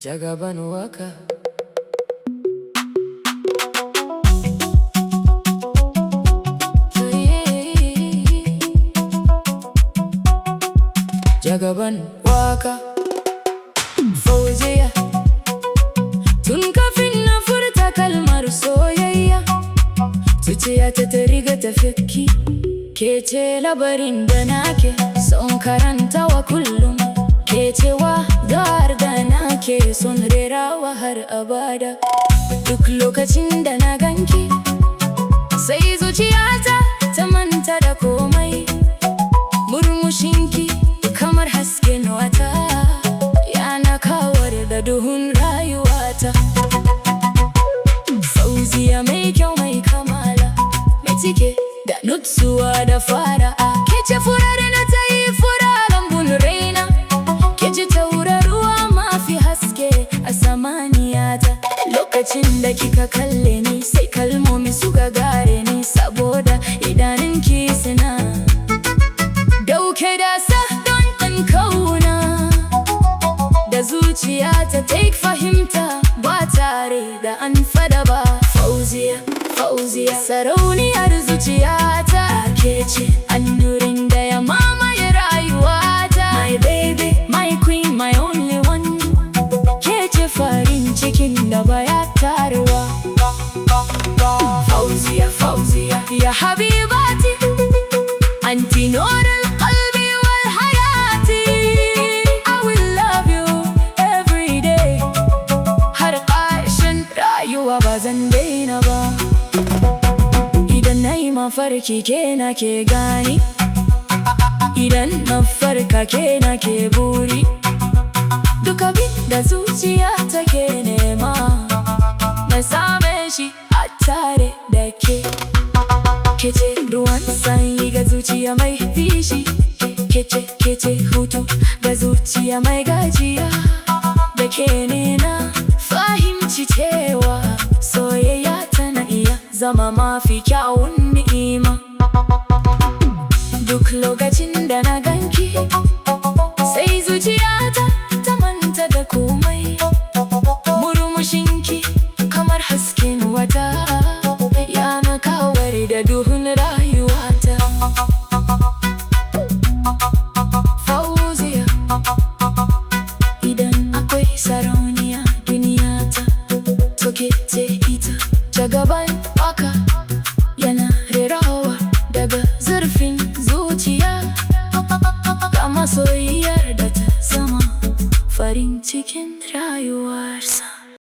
Jagaban Waka. Jagaban Waka. Fauziya. Tun kafin na furta kalmar soyayya, zuciyata ta riga ta fikki. Ke ce labarin da nake son karantawa kullum. Ke cewa da nake son rerawa har abada. Duk lokacin da na ganki, sai zuciyata ta manta da komai. Murmushinki kamar hasken wata, yana kawar da duhun rayuwata. Fauziya mai kyau mai kamala, mai cike da nutsuwa da fara'a. Ke ce furar na ta yi fura lambun raina, ke ji tauraruwa mafi haske a samaniyata. Lokacin da kika kalle ni, sai kalmomi suka gare ni, saboda idanunki suna dauke da don ɗan kauna. Da zuciyata ta yi fahimta ba tare da an fada ba. Fauziya, Fauziya, sarauniyar zuciyata. Ke ce annurin da ya mamaye rayuwata. My baby, my queen, my only one. Ke ce farin cikin da baya tarewa. Fauziya, Fauziya, ya habibati, anti nurul qalbi wal hayati. I will love you every day, har ƙarshen rayuwa ba zan daina ba. Idan na yi mafarki ke na ke gani, idan na farka ke na ke buri. Duk abin da zuciya take nema, na same shi a tare da ke. Ke ce ruwan sanyi ga zuciya mai fishi, ke ce hutu ga zuciya mai gajiya. Da ke ne na fahimci cewa soyayya tana iya zama mafi kyawun ni'ima. Duk lokacin da na ganki, sai zuciyata ta manta da komai. Murmushinki kamar hasken wata, yana kawar da duhun rayuwata. Fauziya, idan akwai sarauniya duniyata, to ke ce ita. Jagaban Waka yana rerawa daga zurfin zuciya, ga masoyiyar da ta zama farin cikin rayuwarsa.